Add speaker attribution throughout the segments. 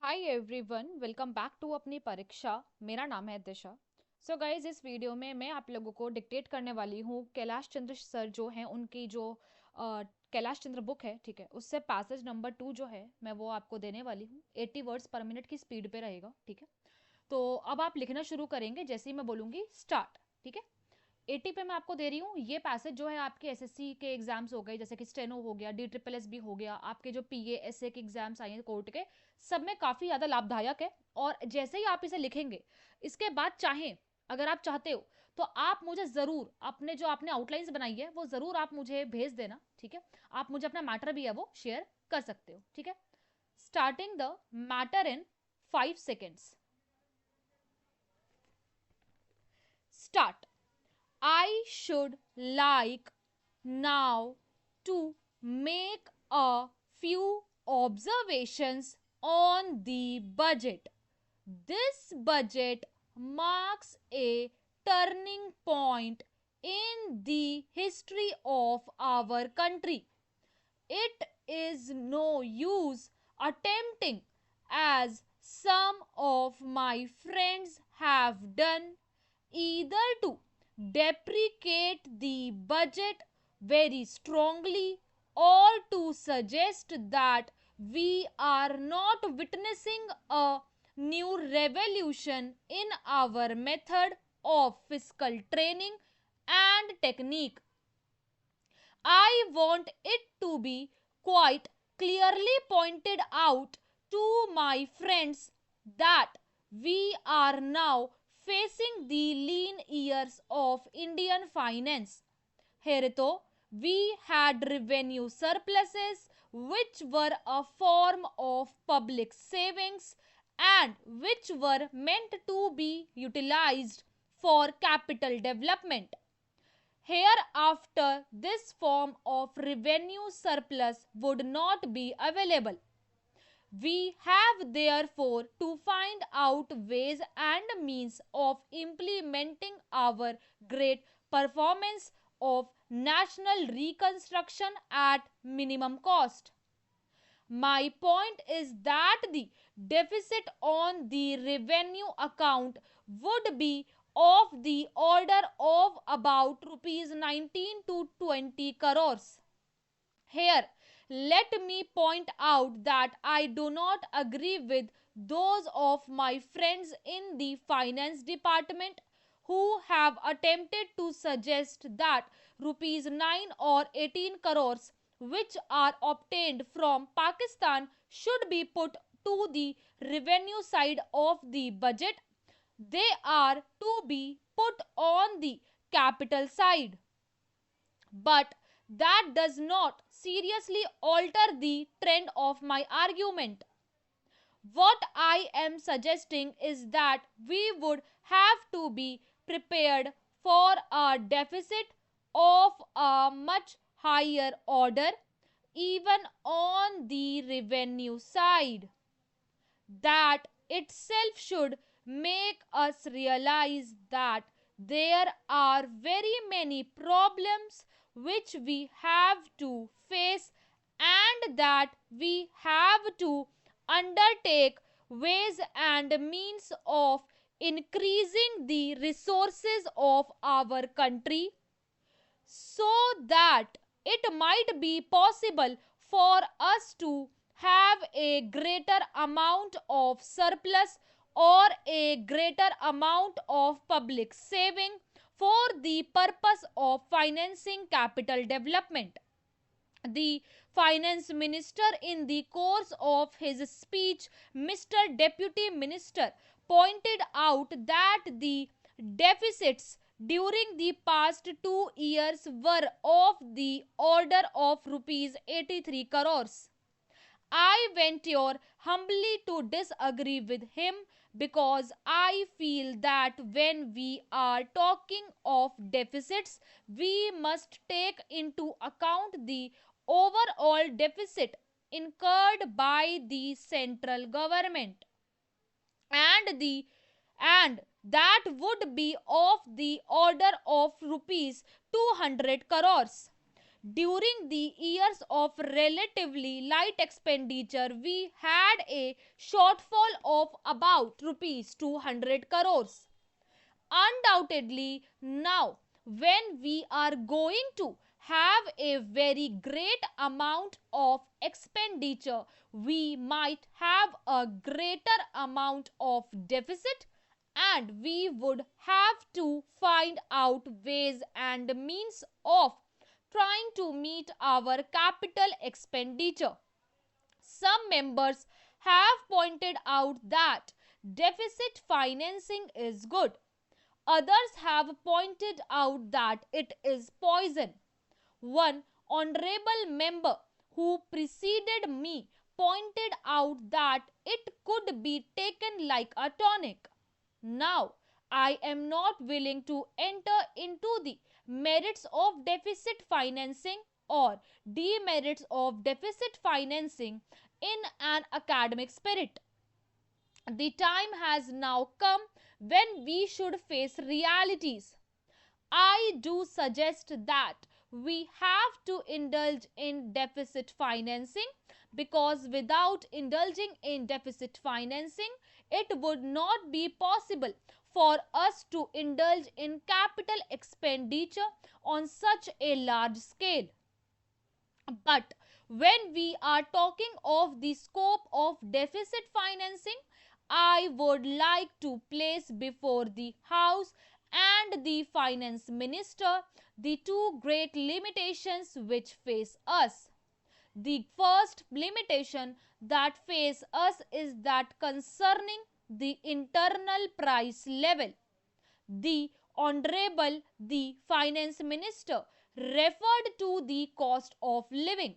Speaker 1: Hi everyone, welcome back to अपनी परीक्षा। मेरा नाम है दिशा। सो गाइज, इस वीडियो में मैं आप लोगों को डिक्टेट करने वाली हूँ कैलाश चंद्र सर जो हैं उनकी जो कैलाश चंद्र बुक है, ठीक है, उससे पैसेज नंबर 2 जो है मैं वो आपको देने वाली हूँ। 80 वर्ड्स पर मिनट की स्पीड पे रहेगा, ठीक है। तो अब आप लिखना शुरू करेंगे जैसे ही मैं बोलूँगी स्टार्ट, ठीक है। 80 पे मैं आपको दे रही हूँ। ये पैसेज जो है आपके एसएससी के एग्जाम्स हो गए, जैसे कि स्टेनो हो गया, DSSB हो गया, आपके जो पीए एसए के एग्जाम्स आए हैं कोर्ट के, सब में काफ़ी ज़्यादा लाभदायक है। और जैसे ही आप इसे लिखेंगे, इसके बाद चाहें, अगर आप चाहते हो तो आप मुझे ज़रूर अपने जो आपने आउटलाइंस बनाई है वो ज़रूर आप मुझे भेज देना, ठीक है। आप मुझे अपना मैटर भी है वो शेयर कर सकते हो, ठीक है। Starting the matter in 5 seconds। Start. I should like now to make a few observations on the budget. This budget marks a turning point in the history of our country. It is no use attempting, as some of my friends have done, either to deprecate the budget very strongly or to suggest that we are not witnessing a new revolution in our method of fiscal training and technique. I want it to be quite clearly pointed out to my friends that we are now facing the lean years of Indian finance. Hereto, we had revenue surpluses which were a form of public savings and which were meant to be utilized for capital development. Hereafter, this form of revenue surplus would not be available. We have therefore to find out ways and means of implementing our great performance of national reconstruction at minimum cost. My point is that the deficit on the revenue account would be of the order of about rupees 19 to 20 crores. Here, let me point out that I do not agree with those of my friends in the finance department who have attempted to suggest that rupees 9 or 18 crores which are obtained from Pakistan should be put to the revenue side of the budget. They are to be put on the capital side. But that does not seriously alter the trend of my argument. What I am suggesting is that we would have to be prepared for a deficit of a much higher order, even on the revenue side. That itself should make us realize that there are very many problems which we have to face and that we have to undertake ways and means of increasing the resources of our country so that it might be possible for us to have a greater amount of surplus or a greater amount of public saving for the purpose of financing capital development. The finance minister, in the course of his speech, Mr. Deputy Minister, pointed out that the deficits during the past 2 years were of the order of rupees 83 crores. I venture humbly to disagree with him because I feel that when we are talking of deficits, we must take into account the overall deficit incurred by the central government and and that would be of the order of rupees 200 crores. During the years of relatively light expenditure, we had a shortfall of about rupees 200 crores. Undoubtedly, now when we are going to have a very great amount of expenditure, we might have a greater amount of deficit, and we would have to find out ways and means of trying to meet our capital expenditure. Some members have pointed out that deficit financing is good. Others have pointed out that it is poison. One honorable member who preceded me pointed out that it could be taken like a tonic. Now, I am not willing to enter into the merits of deficit financing or demerits of deficit financing in an academic spirit. The time has now come when we should face realities. I do suggest that we have to indulge in deficit financing, because without indulging in deficit financing, it would not be possible for us to indulge in capital expenditure on such a large scale. But when we are talking of the scope of deficit financing, I would like to place before the House and the Finance Minister the two great limitations which face us. The first limitation that face us is that concerning the internal price level. The Honorable the Finance Minister referred to the cost of living.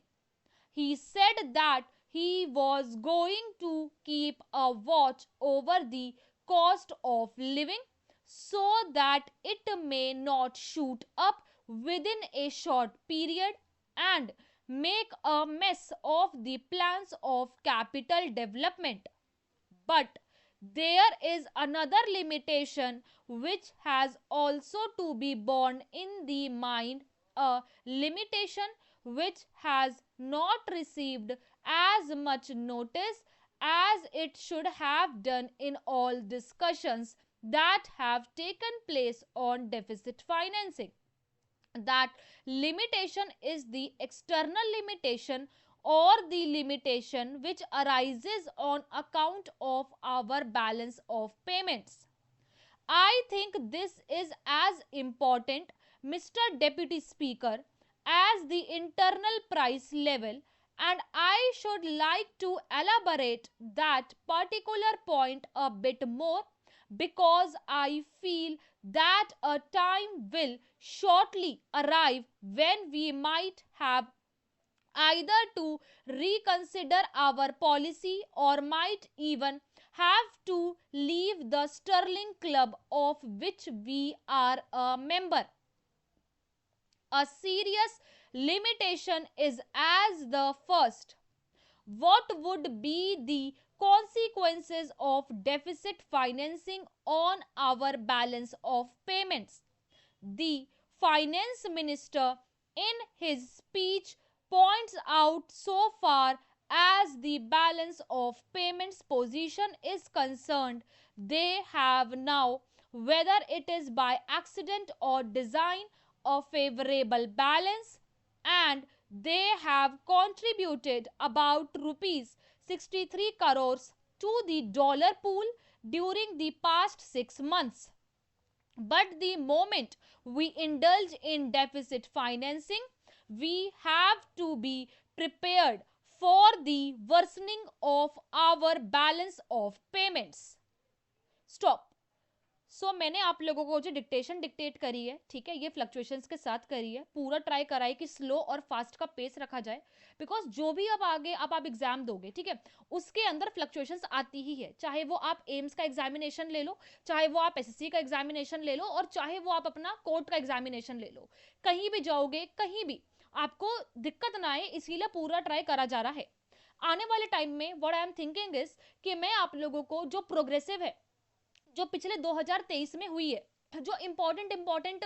Speaker 1: He said that he was going to keep a watch over the cost of living so that it may not shoot up within a short period and make a mess of the plans of capital development. But there is another limitation which has also to be borne in the mind, a limitation which has not received as much notice as it should have done in all discussions that have taken place on deficit financing. That limitation is the external limitation, or the limitation which arises on account of our balance of payments. I think this is as important, Mr. Deputy Speaker, as the internal price level, and I should like to elaborate that particular point a bit more, because I feel that a time will shortly arrive when we might have either to reconsider our policy or might even have to leave the sterling club of which we are a member. A serious limitation is as the first. What would be the consequences of deficit financing on our balance of payments? The finance minister in his speech points out, so far as the balance of payments position is concerned, they have now, whether it is by accident or design, a favorable balance, and they have contributed about rupees 63 crores to the dollar pool during the past 6 months. But the moment we indulge in deficit financing, we have to be prepared for the worsening of our balance of payments. Stop. मैंने आप लोगों को जो dictation dictate करी है, ठीक है, ये फ्लक्चुएशंस के साथ करी है, पूरा ट्राई कराई कि स्लो और फास्ट का पेस रखा जाए, बिकॉज जो भी अब आगे अब आप एग्जाम दोगे, ठीक है, उसके अंदर फ्लक्चुएशंस आती ही है, चाहे वो आप एम्स का एग्जामिनेशन ले लो, चाहे वो आप एसएससी का एग्जामिनेशन ले लो, और चाहे वो आप अपना कोर्ट का एग्जामिनेशन ले लो, कहीं भी जाओगे, कहीं भी आपको दिक्कत ना आए, इसीलिए पूरा ट्राई करा जा रहा है. आने वाले टाइम में what I am thinking is कि मैं आप लोगों को जो प्रोग्रेसिव है, जो पिछले 2023 में हुई है, जो इंपॉर्टेंट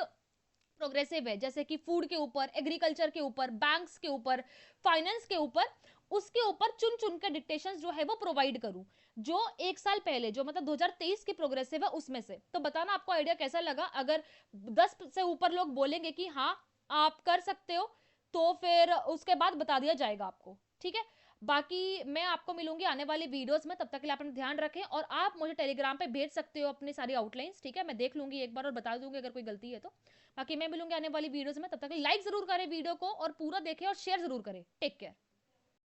Speaker 1: प्रोग्रेसिव है, जैसे कि फूड के ऊपर, एग्रीकल्चर के ऊपर, बैंक्स के ऊपर, फाइनेंस के ऊपर, उसके ऊपर चुन चुन के डिक्टेशंस जो है वो प्रोवाइड करूं, जो एक साल पहले, जो मतलब 2023 की प्रोग्रेसिव है उसमें से। तो बताना आपको आइडिया कैसा लगा। अगर 10 से ऊपर लोग बोलेंगे कि हाँ आप कर सकते हो, तो फिर उसके बाद बता दिया जाएगा आपको, ठीक है। बाकी मैं आपको मिलूंगी आने वाली वीडियोस में, तब तक के लिए अपना ध्यान रखें, और आप मुझे टेलीग्राम पे भेज सकते हो अपनी सारी आउटलाइंस, ठीक है। मैं देख लूंगी एक बार और बता दूंगी अगर कोई गलती है तो। बाकी मैं मिलूंगी आने वाली वीडियोस में, तब तक लाइक जरूर करें वीडियो को, और पूरा देखें और शेयर जरूर करें। Take care.